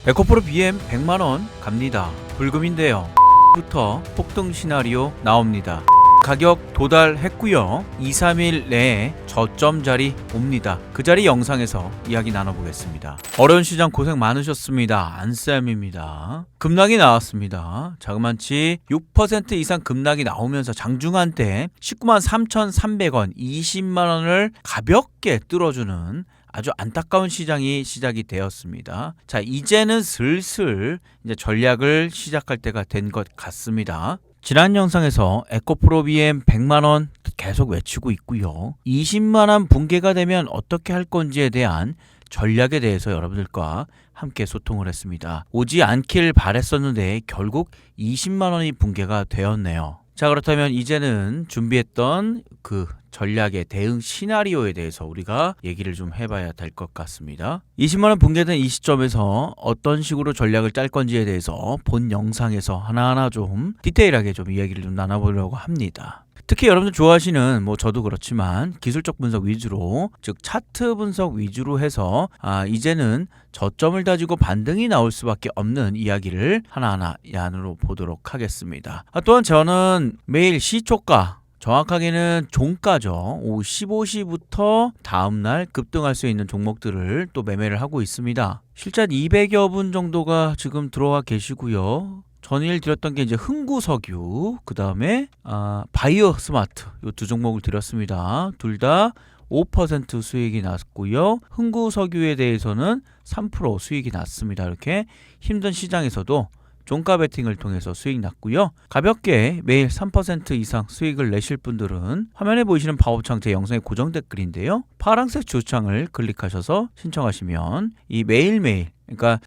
에코프로 BM 100만원 갑니다. 불금인데요. 부터 폭등 시나리오 나옵니다. 가격 도달했고요. 2, 3일 내에 저점 자리 옵니다. 그 자리 영상에서 이야기 나눠보겠습니다. 어려운 시장 고생 많으셨습니다. 안쌤입니다. 급락이 나왔습니다. 자그만치 6% 이상 급락이 나오면서 장중한 때 19만 3,300원, 20만원을 가볍게 뚫어주는 아주 안타까운 시장이 시작이 되었습니다. 자, 이제는 슬슬 이제 전략을 시작할 때가 된 것 같습니다. 지난 영상에서 에코프로 BM 100만원 계속 외치고 있고요. 20만원 붕괴가 되면 어떻게 할 건지에 대한 전략에 대해서 여러분들과 함께 소통을 했습니다. 오지 않길 바랬었는데 결국 20만원이 붕괴가 되었네요. 자, 그렇다면 이제는 준비했던 그 전략의 대응 시나리오에 대해서 우리가 얘기를 좀 해봐야 될 것 같습니다. 20만원 붕괴된 이 시점에서 어떤 식으로 전략을 짤 건지에 대해서 본 영상에서 하나하나 좀 디테일하게 좀 이야기를 좀 나눠보려고 합니다. 특히 여러분들 좋아하시는 저도 그렇지만 기술적 분석 위주로, 즉 차트 분석 위주로 해서 이제는 저점을 다지고 반등이 나올 수밖에 없는 이야기를 하나하나 안으로 보도록 하겠습니다. 또한 저는 매일 시초가, 정확하게는 종가죠. 오후 15시부터 다음날 급등할 수 있는 종목들을 또 매매를 하고 있습니다. 실전 200여 분 정도가 지금 들어와 계시고요. 전일 드렸던 게 이제 흥구석유, 그 다음에 바이오 스마트, 이 두 종목을 드렸습니다. 둘 다 5% 수익이 났고요. 흥구석유에 대해서는 3% 수익이 났습니다. 이렇게 힘든 시장에서도 종가 베팅을 통해서 수익 났고요. 가볍게 매일 3% 이상 수익을 내실 분들은 화면에 보이시는 바우창 제 영상의 고정 댓글인데요. 파란색 주창을 클릭하셔서 신청하시면 이 매일매일, 그러니까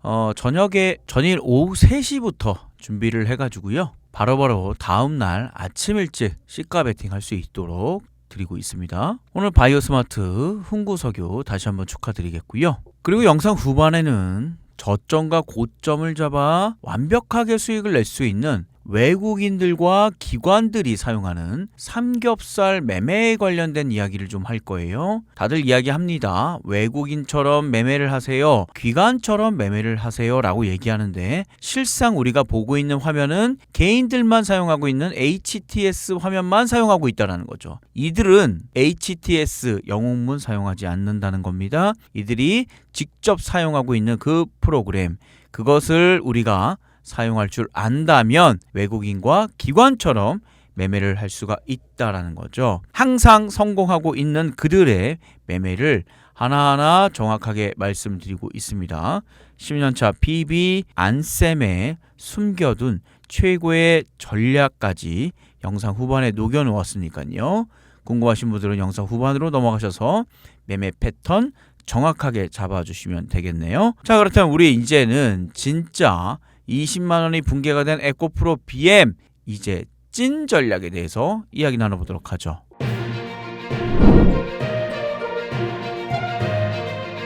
전일 오후 3시부터 준비를 해가지고요. 바로바로 다음날 아침 일찍 시가 베팅 할 수 있도록 드리고 있습니다. 오늘 바이오 스마트, 흥구석유 다시 한번 축하드리겠고요. 그리고 영상 후반에는 저점과 고점을 잡아 완벽하게 수익을 낼 수 있는 외국인들과 기관들이 사용하는 삼겹살 매매에 관련된 이야기를 좀 할 거예요. 다들 이야기합니다. 외국인처럼 매매를 하세요, 기관처럼 매매를 하세요 라고 얘기하는데, 실상 우리가 보고 있는 화면은 개인들만 사용하고 있는 HTS 화면만 사용하고 있다는 거죠. 이들은 HTS 영웅문 사용하지 않는다는 겁니다. 이들이 직접 사용하고 있는 그 프로그램, 그것을 우리가 사용할 줄 안다면 외국인과 기관처럼 매매를 할 수가 있다라는 거죠. 항상 성공하고 있는 그들의 매매를 하나하나 정확하게 말씀드리고 있습니다. 10년차 PB 안쌤의 숨겨둔 최고의 전략까지 영상 후반에 녹여놓았으니까요. 궁금하신 분들은 영상 후반으로 넘어가셔서 매매 패턴 정확하게 잡아주시면 되겠네요. 자, 그렇다면 우리 이제는 진짜 20만원이 붕괴가 된 에코프로 BM, 이제 찐 전략에 대해서 이야기 나눠보도록 하죠.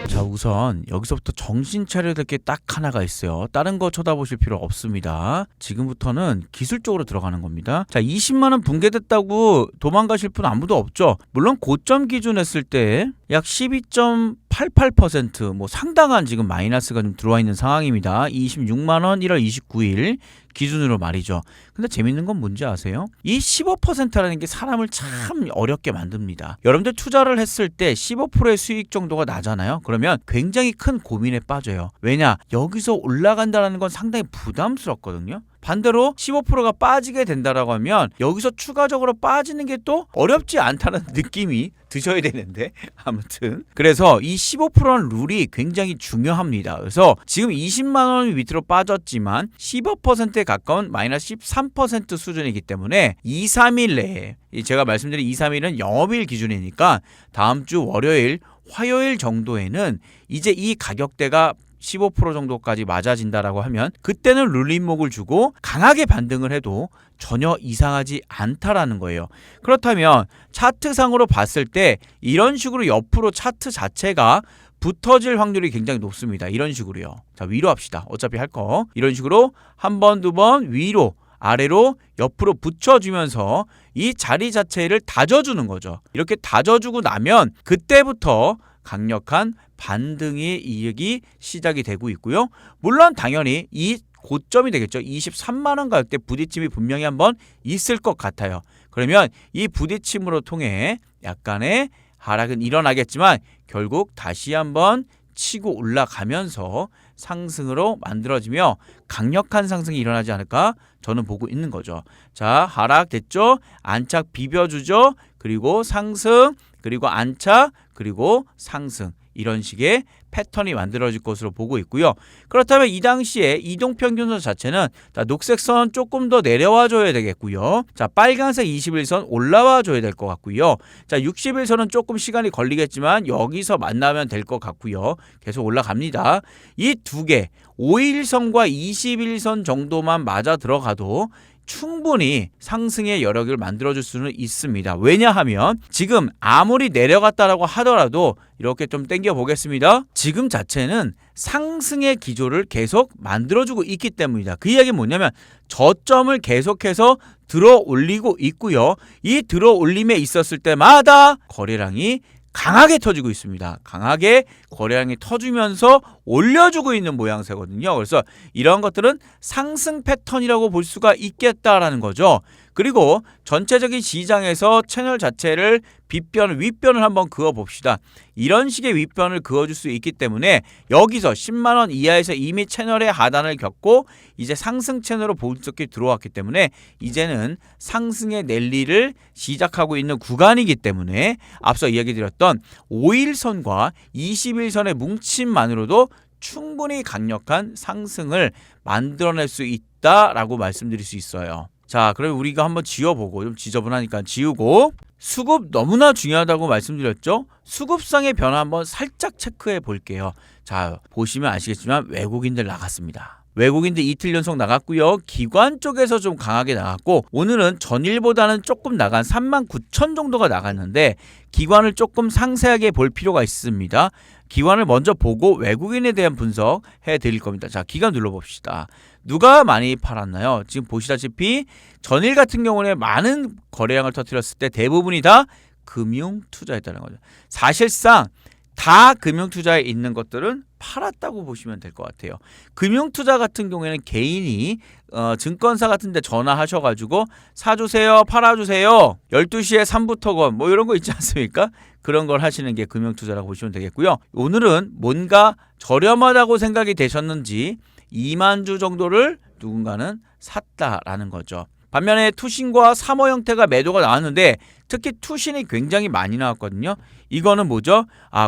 자, 우선 여기서부터 정신 차려야 될 게 딱 하나가 있어요. 다른 거 쳐다보실 필요 없습니다. 지금부터는 기술적으로 들어가는 겁니다. 자, 20만원 붕괴됐다고 도망가실 분 아무도 없죠. 물론 고점 기준 했을 때 약 12.88% 상당한 지금 마이너스가 좀 들어와 있는 상황입니다. 26만원 1월 29일 기준으로 말이죠. 근데 재밌는 건 뭔지 아세요? 이 15%라는 게 사람을 참 어렵게 만듭니다. 여러분들 투자를 했을 때 15%의 수익 정도가 나잖아요. 그러면 굉장히 큰 고민에 빠져요. 왜냐? 여기서 올라간다는 건 상당히 부담스럽거든요. 반대로 15%가 빠지게 된다라고 하면 여기서 추가적으로 빠지는 게 또 어렵지 않다는 느낌이 드셔야 되는데, 아무튼 그래서 이 15%는 룰이 굉장히 중요합니다. 그래서 지금 20만 원 밑으로 빠졌지만 15%에 가까운 마이너스 13% 수준이기 때문에 2, 3일 내에, 제가 말씀드린 2, 3일은 영업일 기준이니까 다음 주 월요일, 화요일 정도에는 이제 이 가격대가 15% 정도까지 맞아진다라고 하면 그때는 룰림목을 주고 강하게 반등을 해도 전혀 이상하지 않다라는 거예요. 그렇다면 차트상으로 봤을 때 이런 식으로 옆으로 차트 자체가 붙어질 확률이 굉장히 높습니다. 이런 식으로요. 자, 위로 합시다. 어차피 할 거. 이런 식으로 한 번, 두 번 위로, 아래로, 옆으로 붙여주면서 이 자리 자체를 다져주는 거죠. 이렇게 다져주고 나면 그때부터 강력한 반등의 이익이 시작이 되고 있고요. 물론 당연히 이 고점이 되겠죠. 23만 원 가격대 부딪힘이 분명히 한번 있을 것 같아요. 그러면 이 부딪힘으로 통해 약간의 하락은 일어나겠지만 결국 다시 한번 치고 올라가면서 상승으로 만들어지며 강력한 상승이 일어나지 않을까 저는 보고 있는 거죠. 자, 하락됐죠? 안착 비벼주죠? 그리고 상승, 그리고 안착, 그리고 상승. 이런 식의 패턴이 만들어질 것으로 보고 있고요. 그렇다면 이 당시에 이동평균선 자체는 녹색선 조금 더 내려와 줘야 되겠고요. 자, 빨간색 21선 올라와 줘야 될 것 같고요. 자, 61선은 조금 시간이 걸리겠지만 여기서 만나면 될 것 같고요. 계속 올라갑니다. 이 두 개, 51선과 21선 정도만 맞아 들어가도 충분히 상승의 여력을 만들어줄 수는 있습니다. 왜냐하면 지금 아무리 내려갔다라고 하더라도 이렇게 좀 당겨 보겠습니다. 지금 자체는 상승의 기조를 계속 만들어주고 있기 때문이다. 그 이야기는 뭐냐면 저점을 계속해서 들어 올리고 있고요. 이 들어 올림에 있었을 때마다 거래량이 강하게 터지고 있습니다. 강하게 거래량이 터지면서 올려주고 있는 모양새거든요. 그래서 이런 것들은 상승 패턴이라고 볼 수가 있겠다라는 거죠. 그리고 전체적인 시장에서 채널 자체를 빗변, 윗변을 한번 그어봅시다. 이런 식의 윗변을 그어줄 수 있기 때문에 여기서 10만원 이하에서 이미 채널의 하단을 겪고 이제 상승 채널로 본격적으로 들어왔기 때문에 이제는 상승의 랠리를 시작하고 있는 구간이기 때문에 앞서 이야기 드렸던 5일선과 21선의 뭉침만으로도 충분히 강력한 상승을 만들어낼 수 있다라고 말씀드릴 수 있어요. 자, 그럼 우리가 한번 지워보고, 좀 지저분하니까 지우고, 수급 너무나 중요하다고 말씀드렸죠? 수급상의 변화 한번 살짝 체크해 볼게요. 자, 보시면 아시겠지만 외국인들 나갔습니다. 외국인들 이틀 연속 나갔고요. 기관 쪽에서 좀 강하게 나갔고, 오늘은 전일보다는 조금 나간 39,000 정도가 나갔는데 기관을 조금 상세하게 볼 필요가 있습니다. 기관을 먼저 보고 외국인에 대한 분석해 드릴 겁니다. 자, 기관 눌러봅시다. 누가 많이 팔았나요? 지금 보시다시피 전일 같은 경우는 많은 거래량을 터뜨렸을 때 대부분이 다 금융투자였다는 거죠. 사실상 다 금융투자에 있는 것들은 팔았다고 보시면 될 것 같아요. 금융투자 같은 경우에는 개인이 증권사 같은 데 전화하셔가지고 사주세요, 팔아주세요, 12시에 3부토건 뭐 이런 거 있지 않습니까? 그런 걸 하시는 게 금융투자라고 보시면 되겠고요. 오늘은 뭔가 저렴하다고 생각이 되셨는지 2만 주 정도를 누군가는 샀다라는 거죠. 반면에 투신과 3호 형태가 매도가 나왔는데 특히 투신이 굉장히 많이 나왔거든요. 이거는 뭐죠?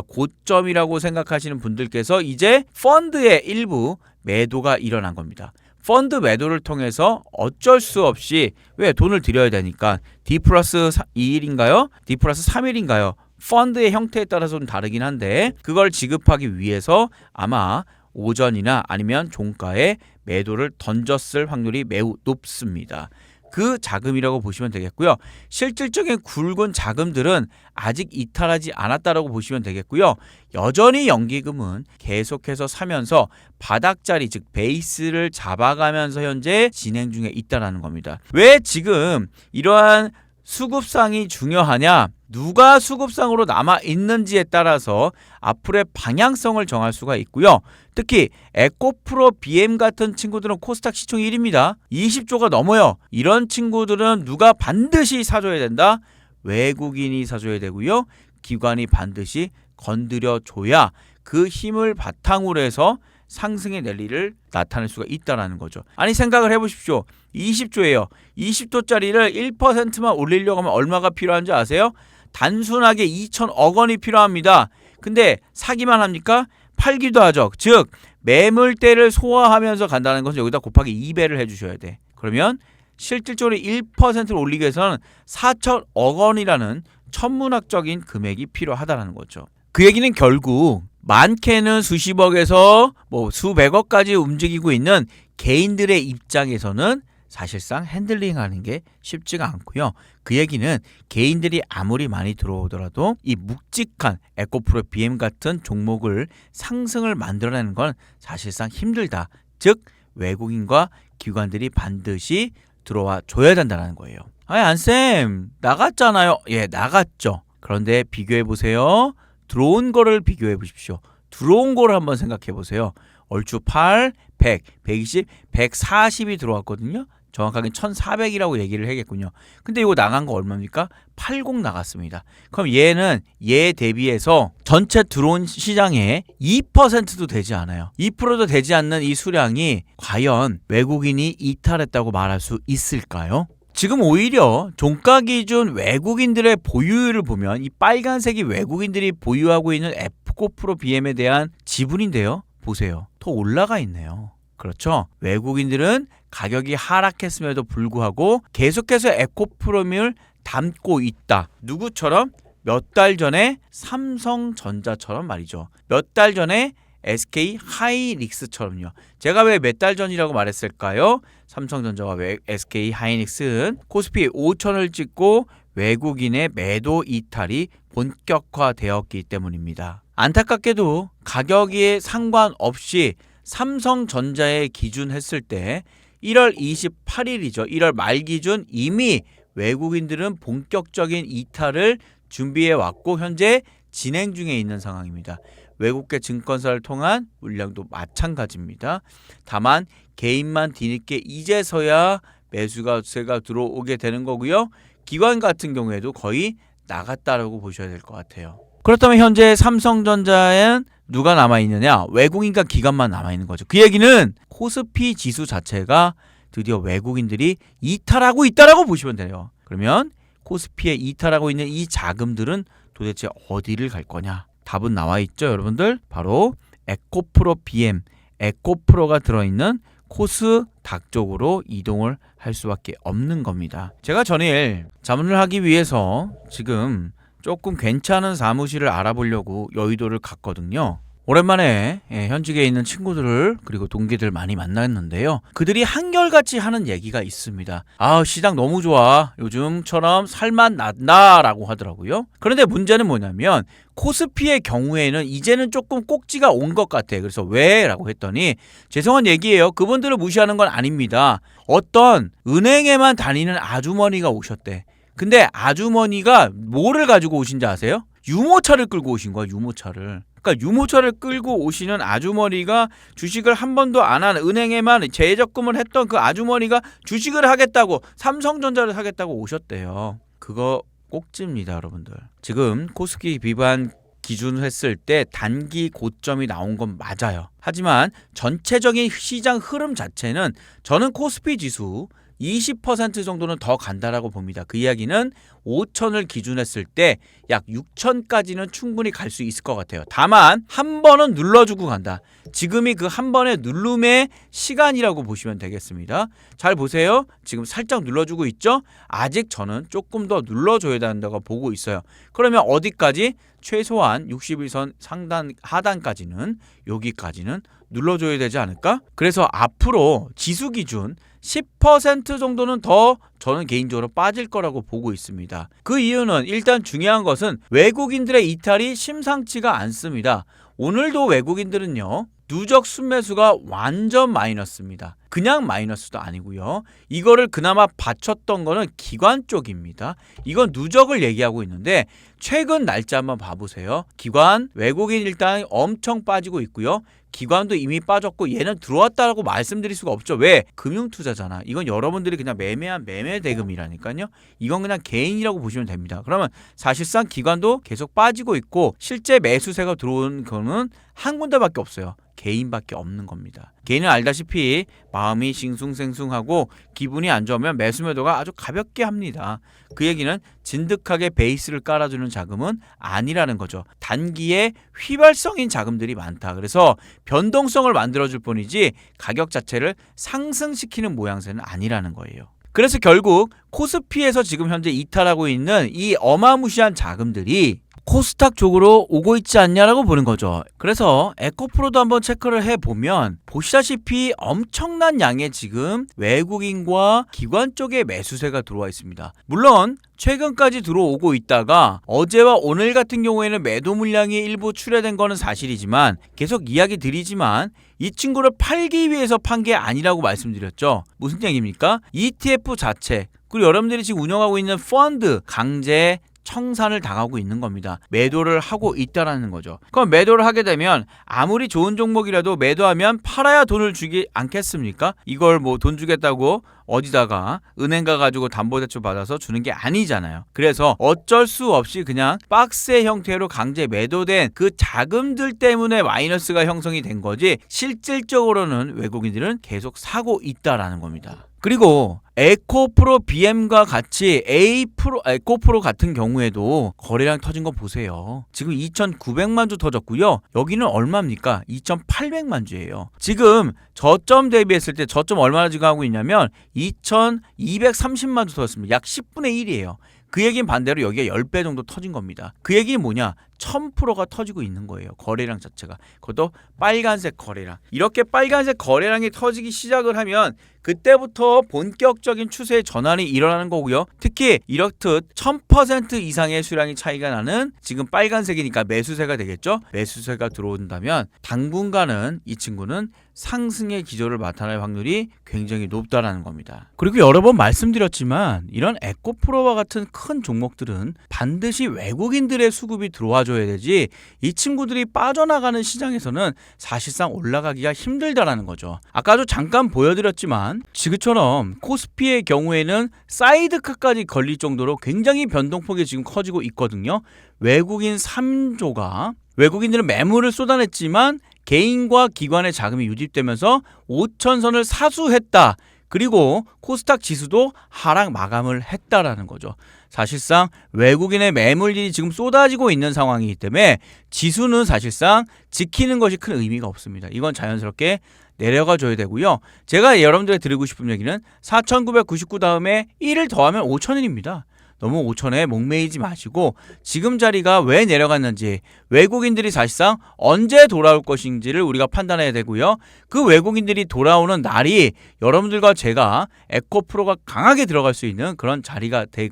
고점이라고 생각하시는 분들께서 이제 펀드의 일부 매도가 일어난 겁니다. 펀드 매도를 통해서 어쩔 수 없이 왜 돈을 들여야 되니까 D 플러스 2일인가요? D 플러스 3일인가요? 펀드의 형태에 따라서 좀 다르긴 한데 그걸 지급하기 위해서 아마 오전이나 아니면 종가에 매도를 던졌을 확률이 매우 높습니다. 그 자금이라고 보시면 되겠고요. 실질적인 굵은 자금들은 아직 이탈하지 않았다라고 보시면 되겠고요. 여전히 연기금은 계속해서 사면서 바닥자리 즉 베이스를 잡아가면서 현재 진행 중에 있다라는 겁니다. 왜 지금 이러한 수급상이 중요하냐? 누가 수급상으로 남아 있는지에 따라서 앞으로의 방향성을 정할 수가 있고요. 특히 에코프로 BM 같은 친구들은 코스닥 시총 1위입니다. 20조가 넘어요. 이런 친구들은 누가 반드시 사줘야 된다? 외국인이 사줘야 되고요. 기관이 반드시 건드려줘야 그 힘을 바탕으로 해서 상승의 랠리를 나타낼 수가 있다는 거죠. 아니 생각을 해보십시오. 20조예요. 20조짜리를 1%만 올리려고 하면 얼마가 필요한지 아세요? 단순하게 2천억 원이 필요합니다. 근데 사기만 합니까? 팔기도 하죠. 즉 매물대를 소화하면서 간다는 것은 여기다 곱하기 2배를 해주셔야 돼. 그러면 실질적으로 1%를 올리기 위해서는 4천억 원이라는 천문학적인 금액이 필요하다는 거죠. 그 얘기는 결국 많게는 수십억에서 수백억까지 움직이고 있는 개인들의 입장에서는 사실상 핸들링하는 게 쉽지가 않고요. 그 얘기는 개인들이 아무리 많이 들어오더라도 이 묵직한 에코프로 BM 같은 종목을 상승을 만들어내는 건 사실상 힘들다. 즉 외국인과 기관들이 반드시 들어와 줘야 된다는 거예요. 아니 안쌤 나갔잖아요. 예 나갔죠. 그런데 비교해 보세요. 들어온 거를 비교해 보십시오. 들어온 거를 한번 생각해 보세요. 얼추 8, 100, 120, 140이 들어왔거든요. 정확하게 1400이라고 얘기를 해야겠군요. 근데 이거 나간 거 얼마입니까? 80 나갔습니다. 그럼 얘는 얘 대비해서 전체 들어온 시장의 2%도 되지 않아요. 2%도 되지 않는 이 수량이 과연 외국인이 이탈했다고 말할 수 있을까요? 지금 오히려 종가 기준 외국인들의 보유율을 보면 이 빨간색이 외국인들이 보유하고 있는 에코프로 BM에 대한 지분인데요. 보세요. 더 올라가 있네요. 그렇죠. 외국인들은 가격이 하락했음에도 불구하고 계속해서 에코프로를 담고 있다. 누구처럼? 몇 달 전에 삼성전자처럼 말이죠. 몇 달 전에 SK 하이닉스처럼요. 제가 왜 몇 달 전이라고 말했을까요? 삼성전자와 SK 하이닉스는 코스피 5천을 찍고 외국인의 매도 이탈이 본격화되었기 때문입니다. 안타깝게도 가격에 상관없이 삼성전자에 기준했을 때 1월 28일이죠. 1월 말 기준 이미 외국인들은 본격적인 이탈을 준비해 왔고 현재 진행 중에 있는 상황입니다. 외국계 증권사를 통한 물량도 마찬가지입니다. 다만 개인만 뒤늦게 이제서야 매수가 들어오게 되는 거고요. 기관 같은 경우에도 거의 나갔다라고 보셔야 될 것 같아요. 그렇다면 현재 삼성전자엔 누가 남아있느냐? 외국인과 기관만 남아있는 거죠. 그 얘기는 코스피 지수 자체가 드디어 외국인들이 이탈하고 있다라고 보시면 돼요. 그러면 코스피에 이탈하고 있는 이 자금들은 도대체 어디를 갈 거냐? 답은 나와 있죠, 여러분들. 바로 에코프로 BM, 에코프로가 들어있는 코스닥 쪽으로 이동을 할 수밖에 없는 겁니다. 제가 전일 자문을 하기 위해서 지금 조금 괜찮은 사무실을 알아보려고 여의도를 갔거든요. 오랜만에 현직에 있는 친구들을 그리고 동기들 많이 만났는데요. 그들이 한결같이 하는 얘기가 있습니다. 아, 시장 너무 좋아. 요즘처럼 살만 난다라고 하더라고요. 그런데 문제는 뭐냐면 코스피의 경우에는 이제는 조금 꼭지가 온 것 같아. 그래서 왜? 라고 했더니 죄송한 얘기예요. 그분들을 무시하는 건 아닙니다. 어떤 은행에만 다니는 아주머니가 오셨대. 근데 아주머니가 뭐를 가지고 오신지 아세요? 유모차를 끌고 오신 거야, 유모차를. 그러니까 유모차를 끌고 오시는 아주머니가 주식을 한 번도 안 한 은행에만 재적금을 했던 그 아주머니가 주식을 하겠다고 삼성전자를 하겠다고 오셨대요. 그거 꼭지입니다, 여러분들. 지금 코스피 비반 기준을 했을 때 단기 고점이 나온 건 맞아요. 하지만 전체적인 시장 흐름 자체는 저는 코스피 지수 20% 정도는 더 간다라고 봅니다. 그 이야기는 5천을 기준했을 때 약 6천까지는 충분히 갈 수 있을 것 같아요. 다만 한 번은 눌러주고 간다. 지금이 그 한 번의 누름의 시간이라고 보시면 되겠습니다. 잘 보세요. 지금 살짝 눌러주고 있죠? 아직 저는 조금 더 눌러줘야 된다고 보고 있어요. 그러면 어디까지? 최소한 61선 상단 하단까지는 여기까지는 눌러줘야 되지 않을까? 그래서 앞으로 지수 기준 10% 정도는 더 저는 개인적으로 빠질 거라고 보고 있습니다. 그 이유는 일단 중요한 것은 외국인들의 이탈이 심상치가 않습니다. 오늘도 외국인들은요. 누적 순매수가 완전 마이너스입니다. 그냥 마이너스도 아니고요. 이거를 그나마 받쳤던 거는 기관 쪽입니다. 이건 누적을 얘기하고 있는데 최근 날짜 한번 봐보세요. 기관, 외국인 일단 엄청 빠지고 있고요. 기관도 이미 빠졌고 얘는 들어왔다라고 말씀드릴 수가 없죠. 왜? 금융투자잖아. 이건 여러분들이 그냥 매매한 매매 대금이라니까요. 이건 그냥 개인이라고 보시면 됩니다. 그러면 사실상 기관도 계속 빠지고 있고 실제 매수세가 들어온 거는 한 군데밖에 없어요. 개인밖에 없는 겁니다. 개인은 알다시피 마음이 싱숭생숭하고 기분이 안 좋으면 매수 매도가 아주 가볍게 합니다. 그 얘기는 진득하게 베이스를 깔아주는 자금은 아니라는 거죠. 단기에 휘발성인 자금들이 많다. 그래서 변동성을 만들어줄 뿐이지 가격 자체를 상승시키는 모양새는 아니라는 거예요. 그래서 결국 코스피에서 지금 현재 이탈하고 있는 이 어마무시한 자금들이 코스닥 쪽으로 오고 있지 않냐라고 보는 거죠. 그래서 에코프로도 한번 체크를 해보면 보시다시피 엄청난 양의 지금 외국인과 기관 쪽에 매수세가 들어와 있습니다. 물론 최근까지 들어오고 있다가 어제와 오늘 같은 경우에는 매도 물량이 일부 출회된 거는 사실이지만 계속 이야기 드리지만 이 친구를 팔기 위해서 판 게 아니라고 말씀드렸죠. 무슨 얘기입니까? ETF 자체 그리고 여러분들이 지금 운영하고 있는 펀드, 강제 청산을 당하고 있는 겁니다. 매도를 하고 있다라는 거죠. 그럼 매도를 하게 되면 아무리 좋은 종목이라도 매도하면 팔아야 돈을 주지 않겠습니까? 이걸 뭐 돈 주겠다고 어디다가 은행 가가지고 담보대출 받아서 주는 게 아니잖아요. 그래서 어쩔 수 없이 그냥 박스의 형태로 강제 매도된 그 자금들 때문에 마이너스가 형성이 된 거지, 실질적으로는 외국인들은 계속 사고 있다라는 겁니다. 그리고 에코프로 BM과 같이 에코프로 같은 경우에도 거래량 터진 거 보세요. 지금 2,900만 주 터졌고요. 여기는 얼마입니까? 2,800만 주예요. 지금 저점 대비했을 때 저점 얼마나 지금 하고 있냐면 2,230만 주 터졌습니다. 약 10분의 1이에요. 그 얘기는 반대로 여기가 10배 정도 터진 겁니다. 그 얘기는 뭐냐? 1000%가 터지고 있는 거예요. 거래량 자체가. 그것도 빨간색 거래량. 이렇게 빨간색 거래량이 터지기 시작을 하면 그때부터 본격적인 추세의 전환이 일어나는 거고요. 특히 이렇듯 1000% 이상의 수량이 차이가 나는, 지금 빨간색이니까 매수세가 되겠죠. 매수세가 들어온다면 당분간은 이 친구는 상승의 기조를 나타낼 확률이 굉장히 높다라는 겁니다. 그리고 여러 번 말씀드렸지만 이런 에코프로와 같은 큰 종목들은 반드시 외국인들의 수급이 들어와줘야 되지, 이 친구들이 빠져나가는 시장에서는 사실상 올라가기가 힘들다라는 거죠. 아까도 잠깐 보여드렸지만 지금처럼 코스피의 경우에는 사이드카까지 걸릴 정도로 굉장히 변동폭이 지금 커지고 있거든요. 외국인 3조가, 외국인들은 매물을 쏟아냈지만 개인과 기관의 자금이 유입되면서 5천선을 사수했다. 그리고 코스닥 지수도 하락 마감을 했다라는 거죠. 사실상 외국인의 매물이 지금 쏟아지고 있는 상황이기 때문에 지수는 사실상 지키는 것이 큰 의미가 없습니다. 이건 자연스럽게 내려가 줘야 되고요. 제가 여러분들에게 드리고 싶은 얘기는 4,999 다음에 1을 더하면 5,000일입니다. 너무 5천에 목매이지 마시고 지금 자리가 왜 내려갔는지, 외국인들이 사실상 언제 돌아올 것인지를 우리가 판단해야 되고요. 그 외국인들이 돌아오는 날이 여러분들과 제가 에코프로가 강하게 들어갈 수 있는 그런 자리가 될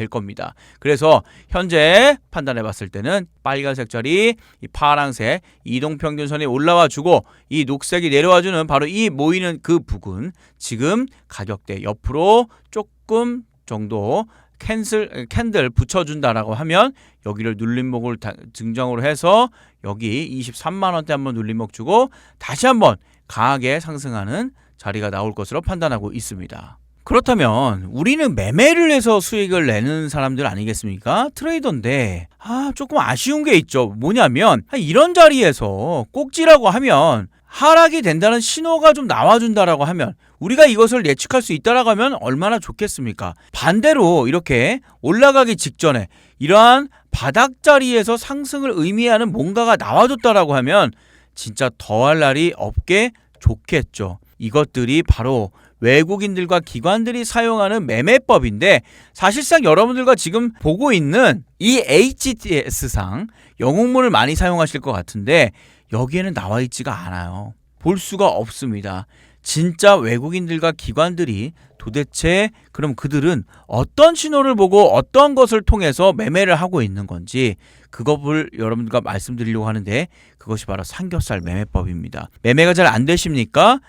겁니다. 그래서 현재 판단해 봤을 때는 빨간색 자리, 이 파란색 이동평균선이 올라와 주고 이 녹색이 내려와 주는 바로 이 모이는 그 부분, 지금 가격대 옆으로 조금 정도 캔들 붙여준다라고 하면 여기를 눌림목을 증정으로 해서 여기 23만원대 한번 눌림목 주고 다시 한번 강하게 상승하는 자리가 나올 것으로 판단하고 있습니다. 그렇다면 우리는 매매를 해서 수익을 내는 사람들 아니겠습니까? 트레이더인데 조금 아쉬운 게 있죠. 뭐냐면 이런 자리에서 꼭지라고 하면 하락이 된다는 신호가 좀 나와준다라고 하면 우리가 이것을 예측할 수 있다라고 하면 얼마나 좋겠습니까? 반대로 이렇게 올라가기 직전에 이러한 바닥 자리에서 상승을 의미하는 뭔가가 나와줬다라고 하면 진짜 더할 날이 없게 좋겠죠. 이것들이 바로 외국인들과 기관들이 사용하는 매매법인데, 사실상 여러분들과 지금 보고 있는 이 HTS상 영웅문을 많이 사용하실 것 같은데 여기에는 나와 있지가 않아요. 볼 수가 없습니다. 진짜 외국인들과 기관들이 도대체 그럼 그들은 어떤 신호를 보고 어떤 것을 통해서 매매를 하고 있는 건지 그것을 여러분들과 말씀드리려고 하는데, 그것이 바로 삼겹살 매매법입니다. 매매가 잘 안 되십니까?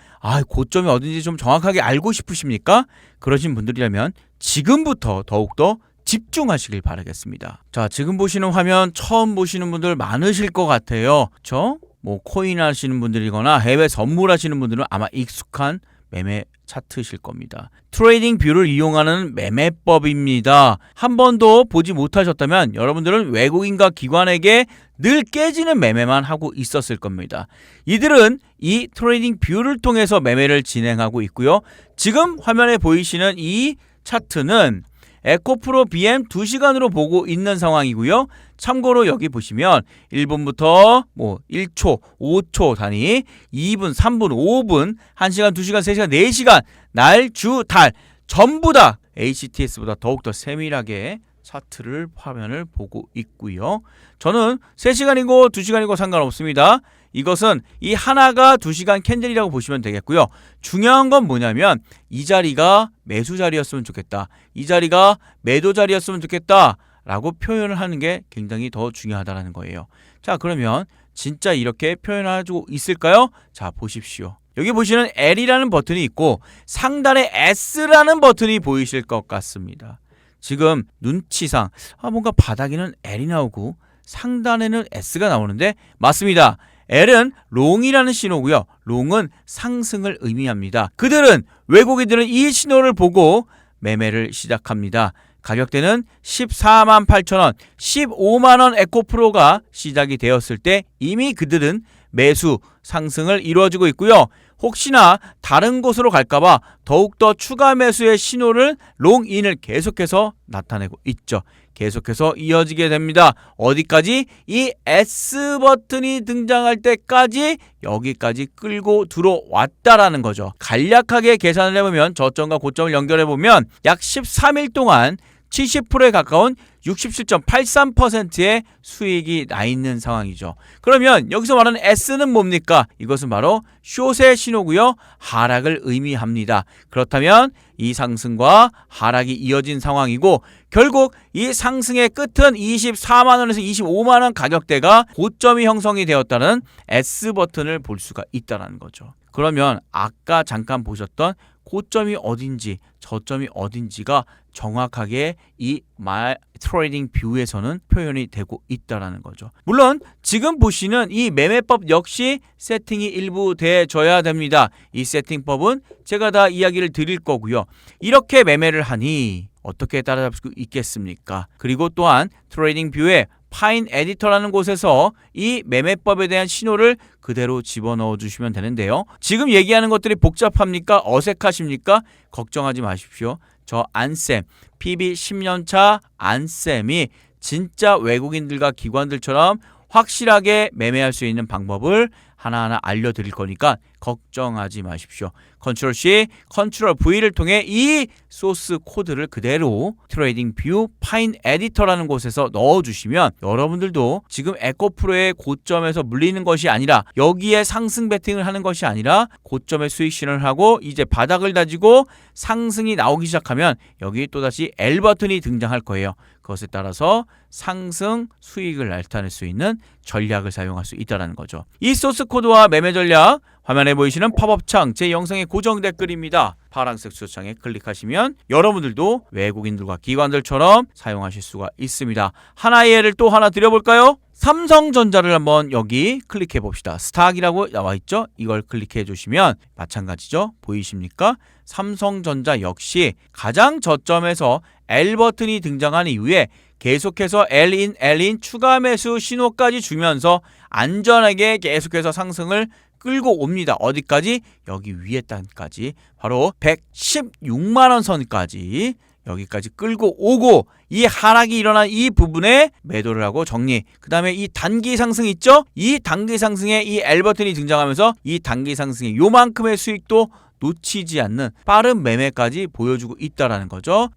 고점이 어딘지 좀 정확하게 알고 싶으십니까? 그러신 분들이라면 지금부터 더욱더 집중하시길 바라겠습니다. 자, 지금 보시는 화면 처음 보시는 분들 많으실 것 같아요. 코인 하시는 분들이거나 해외 선물하시는 분들은 아마 익숙한 매매 차트실 겁니다. 트레이딩 뷰를 이용하는 매매법입니다. 한 번도 보지 못하셨다면 여러분들은 외국인과 기관에게 늘 깨지는 매매만 하고 있었을 겁니다. 이들은 이 트레이딩 뷰를 통해서 매매를 진행하고 있고요. 지금 화면에 보이시는 이 차트는 에코프로 BM 2시간으로 보고 있는 상황이고요. 참고로 여기 보시면 1분부터 1초, 5초 단위, 2분, 3분, 5분, 1시간, 2시간, 3시간, 4시간, 날, 주, 달 전부 다 HTS보다 더욱더 세밀하게 차트를 화면을 보고 있고요. 저는 3시간이고 2시간이고 상관없습니다. 이것은 이 하나가 2시간 캔들이라고 보시면 되겠고요. 중요한 건 뭐냐면 이 자리가 매수 자리였으면 좋겠다, 이 자리가 매도 자리였으면 좋겠다 라고 표현을 하는 게 굉장히 더 중요하다는 거예요. 자, 그러면 진짜 이렇게 표현하고 있을까요? 자, 보십시오. 여기 보시는 L이라는 버튼이 있고 상단에 S라는 버튼이 보이실 것 같습니다. 지금 눈치상 뭔가 바닥에는 L이 나오고 상단에는 S가 나오는데 맞습니다. L은 롱이라는 신호고요. 롱은 상승을 의미합니다. 외국인들은 이 신호를 보고 매매를 시작합니다. 가격대는 14만 8천원, 15만원 에코프로가 시작이 되었을 때 이미 그들은 매수 상승을 이루어지고 있고요. 혹시나 다른 곳으로 갈까봐 더욱더 추가 매수의 신호를 롱인을 계속해서 나타내고 있죠. 계속해서 이어지게 됩니다. 어디까지? 이 S버튼이 등장할 때까지 여기까지 끌고 들어왔다라는 거죠. 간략하게 계산을 해보면 저점과 고점을 연결해보면 약 13일 동안 70%에 가까운 67.83%의 수익이 나 있는 상황이죠. 그러면 여기서 말하는 S는 뭡니까? 이것은 바로 숏의 신호고요. 하락을 의미합니다. 그렇다면 이 상승과 하락이 이어진 상황이고 결국 이 상승의 끝은 24만원에서 25만원 가격대가 고점이 형성이 되었다는 S버튼을 볼 수가 있다는 거죠. 그러면 아까 잠깐 보셨던 고점이 어딘지 저점이 어딘지가 정확하게 이 트레이딩 뷰에서는 표현이 되고 있다는 거죠. 물론 지금 보시는 이 매매법 역시 세팅이 일부 돼줘야 됩니다. 이 세팅법은 제가 다 이야기를 드릴 거고요. 이렇게 매매를 하니 어떻게 따라잡을 수 있겠습니까? 그리고 또한 트레이딩 뷰에 파인 에디터라는 곳에서 이 매매법에 대한 신호를 그대로 집어넣어 주시면 되는데요. 지금 얘기하는 것들이 복잡합니까? 어색하십니까? 걱정하지 마십시오. 저 안쌤, PB 10년차 안쌤이 진짜 외국인들과 기관들처럼 확실하게 매매할 수 있는 방법을 하나하나 알려드릴 거니까 걱정하지 마십시오. 컨트롤 C, 컨트롤 V를 통해 이 소스 코드를 그대로 트레이딩 뷰 파인 에디터라는 곳에서 넣어주시면 여러분들도 지금 에코프로의 고점에서 물리는 것이 아니라 여기에 상승 베팅을 하는 것이 아니라 고점에 수익 실현을 하고 이제 바닥을 다지고 상승이 나오기 시작하면 여기 또다시 L 버튼이 등장할 거예요. 그것에 따라서 상승 수익을 나타낼 수 있는 전략을 사용할 수 있다는 거죠. 이 소스 코드와 매매 전략 화면에 보이시는 팝업창 제 영상의 고정 댓글입니다. 파란색 수창에 클릭하시면 여러분들도 외국인들과 기관들처럼 사용하실 수가 있습니다. 하나의 예를 또 하나 드려볼까요? 삼성전자를 한번 여기 클릭해 봅시다. 스탁이라고 나와 있죠? 이걸 클릭해 주시면 마찬가지죠? 보이십니까? 삼성전자 역시 가장 저점에서 L 버튼이 등장한 이후에 계속해서 L인 추가 매수 신호까지 주면서 안전하게 계속해서 상승을 끌고 옵니다. 어디까지? 여기 위에 단까지 바로 116만원 선까지 여기까지 끌고 오고 이 하락이 일어난 이 부분에 매도를 하고 정리. 그 다음에 이 단기 상승 있죠? 이 단기 상승에 이 L 버튼이 등장하면서 이 단기 상승의 요만큼의 수익도 놓치지 않는 빠른 매매까지 보여주고 있다라는 거죠.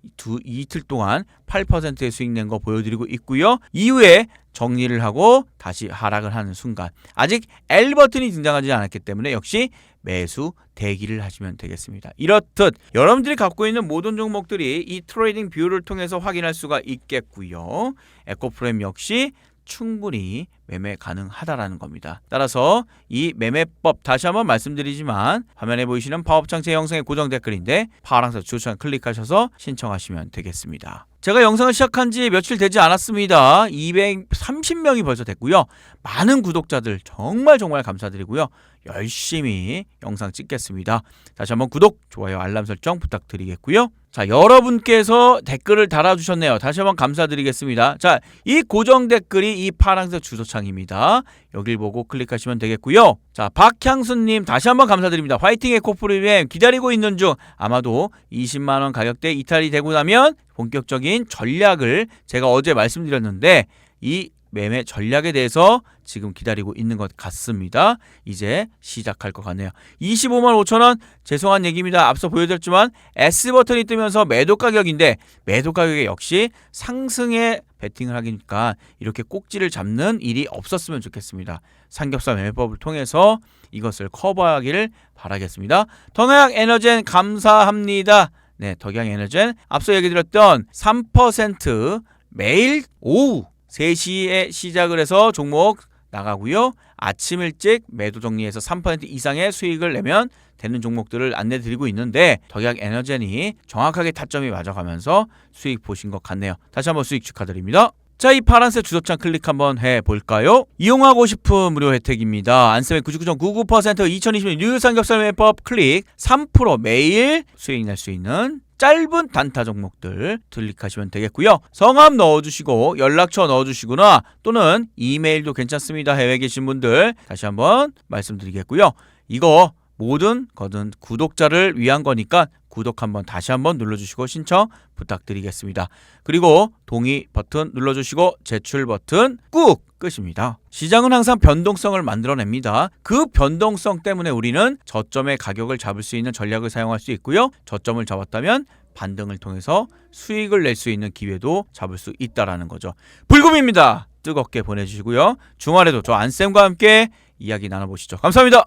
이틀 동안 8%의 수익 낸 거 보여드리고 있고요. 이후에 정리를 하고 다시 하락을 하는 순간 아직 L 버튼이 등장하지 않았기 때문에 역시 매수 대기를 하시면 되겠습니다. 이렇듯 여러분들이 갖고 있는 모든 종목들이 이 트레이딩 뷰를 통해서 확인할 수가 있겠고요. 에코프로엠 역시 충분히 매매 가능하다라는 겁니다. 따라서 이 매매법 다시 한번 말씀드리지만 화면에 보이시는 파업창 제 영상의 고정 댓글인데 파란색 추천 클릭하셔서 신청하시면 되겠습니다. 제가 영상을 시작한 지 며칠 되지 않았습니다. 230명이 벌써 됐고요. 많은 구독자들 정말 감사드리고요. 열심히 영상 찍겠습니다. 다시 한번 구독, 좋아요, 알람 설정 부탁드리겠고요. 자, 여러분께서 댓글을 달아주셨네요. 다시 한번 감사드리겠습니다. 자, 이 고정 댓글이 이 파란색 주소창입니다. 여길 보고 클릭하시면 되겠고요. 자, 박향수님 다시 한번 감사드립니다. 화이팅 에코프로엠 기다리고 있는 중. 아마도 20만원 가격대 이탈이 되고 나면 본격적인 전략을 제가 어제 말씀드렸는데 이 매매 전략에 대해서 지금 기다리고 있는 것 같습니다. 이제 시작할 것 같네요. 25만 5천원 죄송한 얘기입니다. 앞서 보여드렸지만 S버튼이 뜨면서 매도 가격인데 매도 가격에 역시 상승에 베팅을 하니까 이렇게 꼭지를 잡는 일이 없었으면 좋겠습니다. 삼겹살 매매법을 통해서 이것을 커버하기를 바라겠습니다. 덕양에너젠 감사합니다. 네, 덕양에너젠 앞서 얘기 드렸던 3% 매일 오후 3시에 시작을 해서 종목 나가고요. 아침 일찍 매도 정리해서 3% 이상의 수익을 내면 되는 종목들을 안내 드리고 있는데 덕약 에너젠이 정확하게 타점이 맞아가면서 수익 보신 것 같네요. 다시 한번 수익 축하드립니다. 자, 이 파란색 주도창 클릭 한번 해볼까요? 이용하고 싶은 무료 혜택입니다. 안쌤의 99.99% 2020년 뉴욕 삼겹살 매법 클릭 3% 매일 수익 낼 수 있는 짧은 단타 종목들 클릭하시면 되겠고요. 성함 넣어주시고 연락처 넣어주시거나 또는 이메일도 괜찮습니다. 해외에 계신 분들 다시 한번 말씀드리겠고요. 이거 모든 거든 구독자를 위한 거니까 구독 한번 다시 한번 눌러주시고 신청 부탁드리겠습니다. 그리고 동의 버튼 눌러주시고 제출 버튼 꾹 끝입니다. 시장은 항상 변동성을 만들어냅니다. 그 변동성 때문에 우리는 저점의 가격을 잡을 수 있는 전략을 사용할 수 있고요. 저점을 잡았다면 반등을 통해서 수익을 낼 수 있는 기회도 잡을 수 있다라는 거죠. 불금입니다. 뜨겁게 보내주시고요. 주말에도 저 안쌤과 함께 이야기 나눠보시죠. 감사합니다.